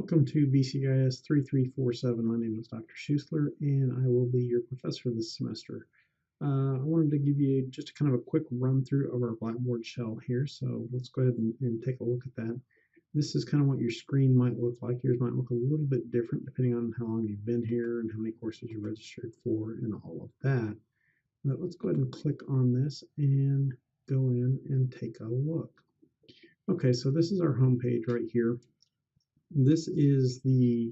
Welcome to BCIS 3347. My name is Dr. Schuessler, and I will be your professor this semester. I wanted to give you just kind of a quick run through of our Blackboard shell here, so let's go ahead and take a look at that. This is kind of what your screen might look like. Yours might look a little bit different depending on how long you've been here and how many courses you registered for and all of that. But let's go ahead and click on this and go in and take a look. Okay, so this is our home page right here. This is the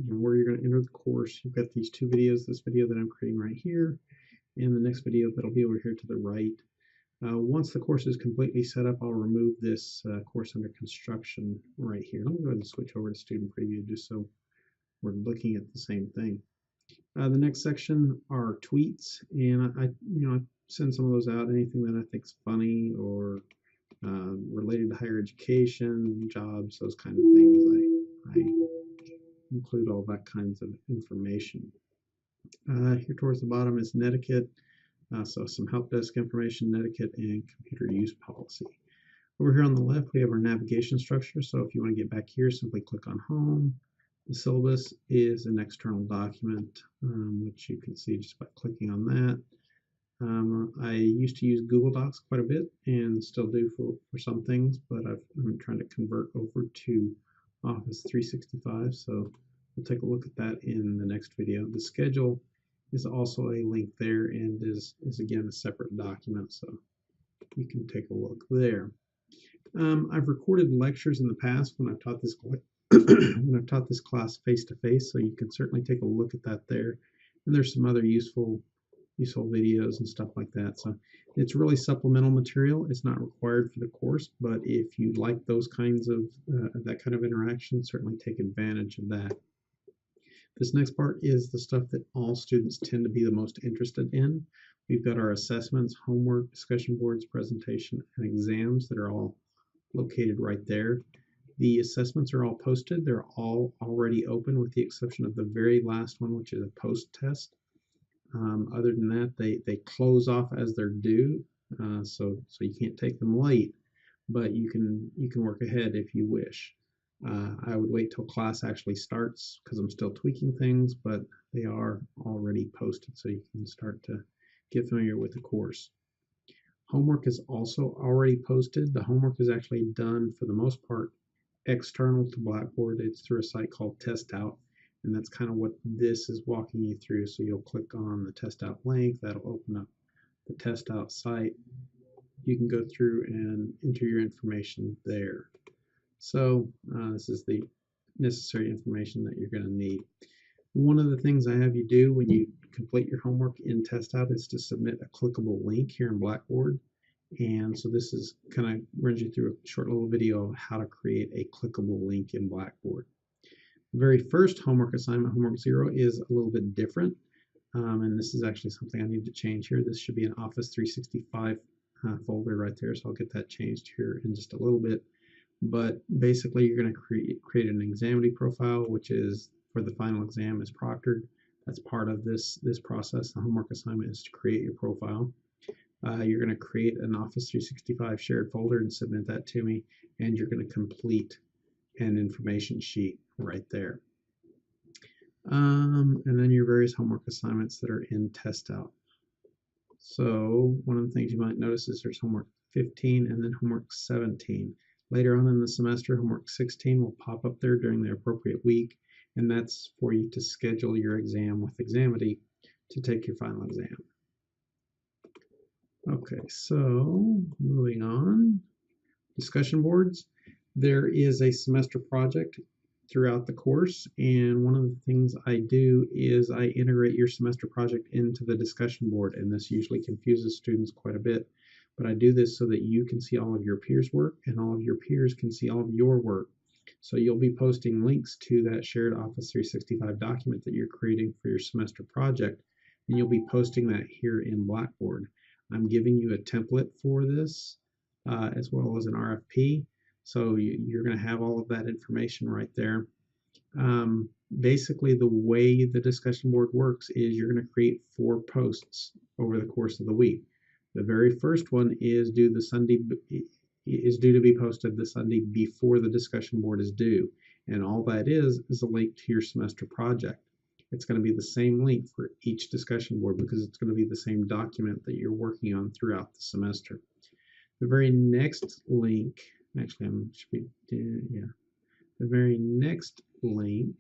where you're going to enter the course. You've got these two videos, this video that I'm creating right here, and the next video that'll be over here to the right. Once the course is completely set up, I'll remove this course under construction right here. Let me go ahead and switch over to student preview just so we're looking at the same thing. The next section are tweets, and I send some of those out. Anything that I think is funny or related to higher education, jobs, those kind of things. I include all that kinds of information. Here towards the bottom is netiquette, so some help desk information, netiquette, and computer use policy. Over here on the left, we have our navigation structure. So if you want to get back here, simply click on Home. The syllabus is an external document, which you can see just by clicking on that. I used to use Google Docs quite a bit and still do for some things, but I'm trying to convert over to Office 365, so we'll take a look at that in the next video. The schedule is also a link there and is again a separate document, so you can take a look there. I've recorded lectures in the past when I've taught this class face-to-face, so you can certainly take a look at that there. And there's some other useful videos and stuff like that. So it's really supplemental material. It's not required for the course, but if you like those kinds of that kind of interaction, certainly take advantage of that. This next part is the stuff that all students tend to be the most interested in. We've got our assessments, homework, discussion boards, presentation, and exams that are all located right there. The assessments are all posted. They're all already open with the exception of the very last one, which is a post test. Other than that, they close off as they're due, so you can't take them late, but you can work ahead if you wish. I would wait till class actually starts because I'm still tweaking things, but they are already posted, so you can start to get familiar with the course. Homework is also already posted. The homework is actually done for the most part external to Blackboard. It's through a site called Test Out. And that's kind of what this is walking you through. So you'll click on the test out link. That'll open up the test out site. You can go through and enter your information there. So this is the necessary information that you're going to need. One of the things I have you do when you complete your homework in test out is to submit a clickable link here in Blackboard. And so this is kind of runs you through a short little video of how to create a clickable link in Blackboard. The very first homework assignment, homework 0, is a little bit different, and this is actually something I need to change here. This should be an Office 365 folder right there, so I'll get that changed here in just a little bit. But basically, you're going to create an examinee profile, which is for the final exam is proctored. That's part of this process. The homework assignment is to create your profile. You're going to create an Office 365 shared folder and submit that to me, and you're going to complete an information sheet right there. And then your various homework assignments that are in test out. So one of the things you might notice is there's homework 15 and then homework 17. Later on in the semester, homework 16 will pop up there during the appropriate week, and that's for you to schedule your exam with Examity to take your final exam. Okay, so moving on. Discussion boards. There is a semester project throughout the course, and one of the things I do is I integrate your semester project into the discussion board, and this usually confuses students quite a bit, but I do this so that you can see all of your peers' work and all of your peers can see all of your work. So you'll be posting links to that shared Office 365 document that you're creating for your semester project, and you'll be posting that here in Blackboard. I'm giving you a template for this as well as an RFP. So you're going to have all of that information right there. Basically, the way the discussion board works is you're going to create 4 posts over the course of the week. The very first one is due to be posted the Sunday before the discussion board is due. And all that is a link to your semester project. It's going to be the same link for each discussion board because it's going to be the same document that you're working on throughout the semester. The very next link, actually, the very next link,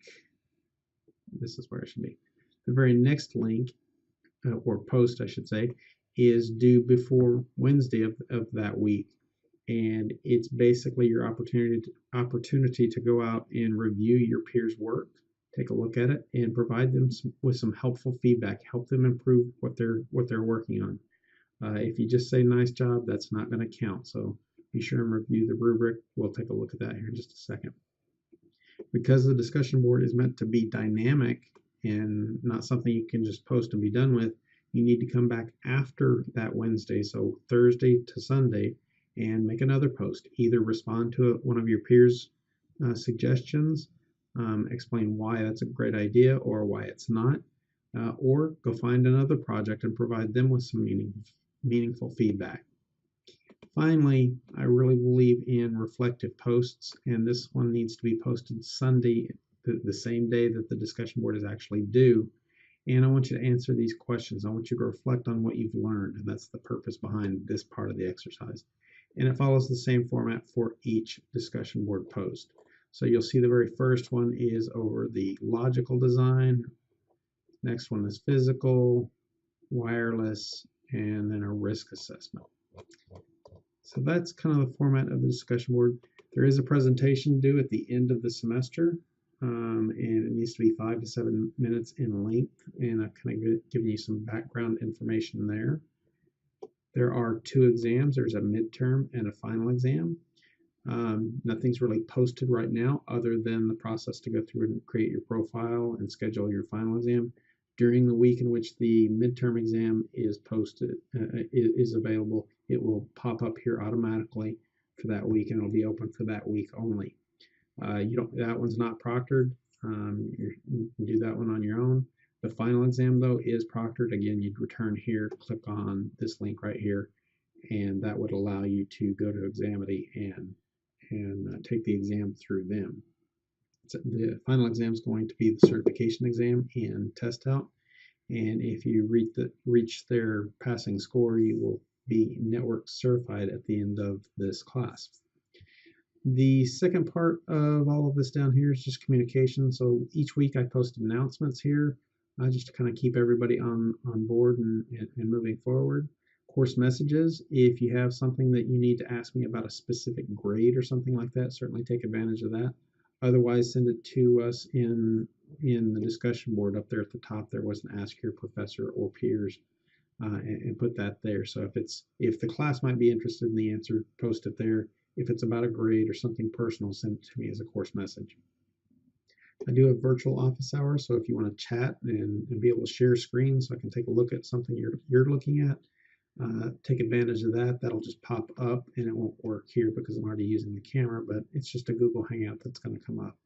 this is where it should be. The very next link, or post, I should say, is due before Wednesday of that week. And it's basically your opportunity to go out and review your peers' work, take a look at it, and provide them with some helpful feedback, help them improve what they're working on. If you just say nice job, that's not going to count. So be sure and review the rubric. We'll take a look at that here in just a second. Because the discussion board is meant to be dynamic and not something you can just post and be done with, you need to come back after that Wednesday, so Thursday to Sunday, and make another post. Either respond to one of your peers' suggestions, explain why that's a great idea or why it's not, or go find another project and provide them with some meaningful feedback. Finally, I really believe in reflective posts, and this one needs to be posted Sunday, the same day that the discussion board is actually due. And I want you to answer these questions. I want you to reflect on what you've learned, and that's the purpose behind this part of the exercise. And it follows the same format for each discussion board post. So you'll see the very first one is over the logical design. Next one is physical, wireless, and then a risk assessment. So that's kind of the format of the discussion board. There is a presentation due at the end of the semester, and it needs to be 5 to 7 minutes in length, and I've kind of given you some background information there. There are 2 exams. There's a midterm and a final exam. Nothing's really posted right now other than the process to go through and create your profile and schedule your final exam. During the week in which the midterm exam is posted, is available, it will pop up here automatically for that week, and it'll be open for that week only. That one's not proctored. You can do that one on your own. The final exam, though, is proctored. Again, you'd return here, click on this link right here, and that would allow you to go to Examity and take the exam through them. So the final exam is going to be the certification exam and test out, and if you reach their passing score, you will be network certified at the end of this class. The second part of all of this down here is just communication. So each week I post announcements here just to kind of keep everybody on board and moving forward. Course messages, if you have something that you need to ask me about a specific grade or something like that, certainly take advantage of that. Otherwise, send it to us in the discussion board up there at the top. There was an ask your professor or peers, and put that there. So if the class might be interested in the answer, post it there. If it's about a grade or something personal, send it to me as a course message. I do a virtual office hour, so if you want to chat and be able to share screens so I can take a look at something you're looking at, take advantage of that. That'll just pop up, and it won't work here because I'm already using the camera, but it's just a Google Hangout that's going to come up.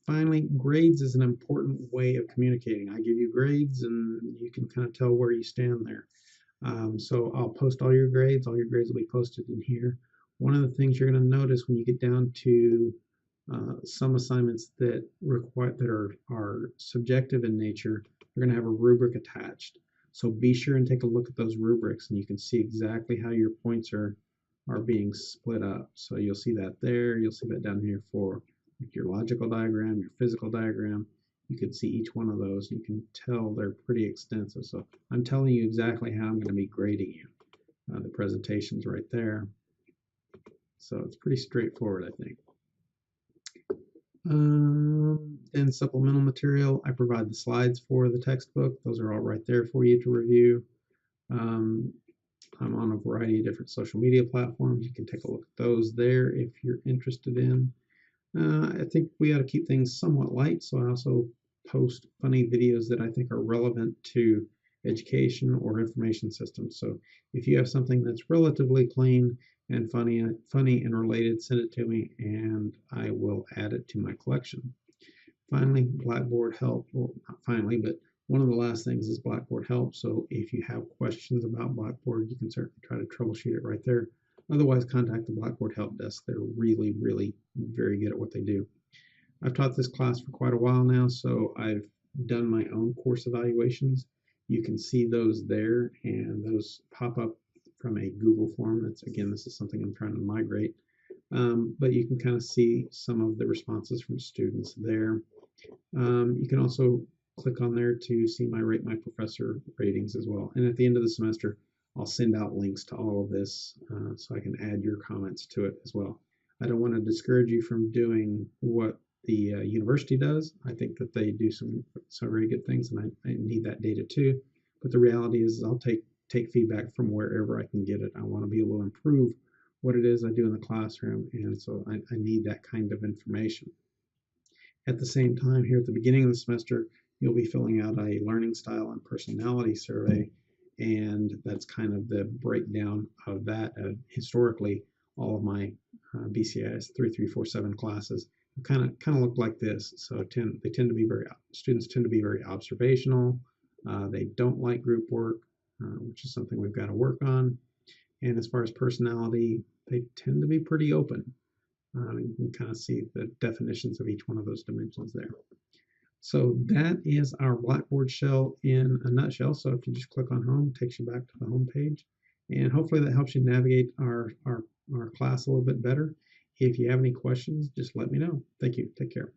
Finally, grades is an important way of communicating. I give you grades, and you can kind of tell where you stand there. So I'll post all your grades. All your grades will be posted in here. One of the things you're going to notice when you get down to some assignments that are subjective in nature, they're going to have a rubric attached. So be sure and take a look at those rubrics, and you can see exactly how your points are being split up. So you'll see that there. You'll see that down here for your logical diagram, your physical diagram. You can see each one of those. You can tell they're pretty extensive. So I'm telling you exactly how I'm going to be grading you. The presentation's right there. So it's pretty straightforward, I think. Then supplemental material, I provide the slides for the textbook. Those are all right there for you to review. I'm on a variety of different social media platforms. You can take a look at those there if you're interested in. I think we ought to keep things somewhat light, so I also post funny videos that I think are relevant to education or information systems. So if you have something that's relatively clean and funny and related, send it to me and I will add it to my collection. Finally, Blackboard help, well, not finally, but one of the last things is Blackboard help. So if you have questions about Blackboard, you can certainly try to troubleshoot it right there. Otherwise, contact the Blackboard help desk. They're really, really very good at what they do. I've taught this class for quite a while now, so I've done my own course evaluations. You can see those there, and those pop up from a Google form. Again, this is something I'm trying to migrate. But you can kind of see some of the responses from students there. You can also click on there to see my Rate My Professor ratings as well. And at the end of the semester, I'll send out links to all of this so I can add your comments to it as well. I don't want to discourage you from doing what the university does. I think that they do some very good things, and I need that data too. But the reality is I'll take feedback from wherever I can get it. I want to be able to improve what it is I do in the classroom, and so I need that kind of information. At the same time, here at the beginning of the semester, you'll be filling out a learning style and personality survey, and that's kind of the breakdown of that. Historically, all of my BCIS 3347 classes kind of look like this. So students tend to be very observational. They don't like group work, which is something we've got to work on. And as far as personality, they tend to be pretty open. You can kind of see the definitions of each one of those dimensions there. So that is our Blackboard shell in a nutshell. So if you just click on home, it takes you back to the home page. And hopefully that helps you navigate our class a little bit better. If you have any questions, just let me know. Thank you. Take care.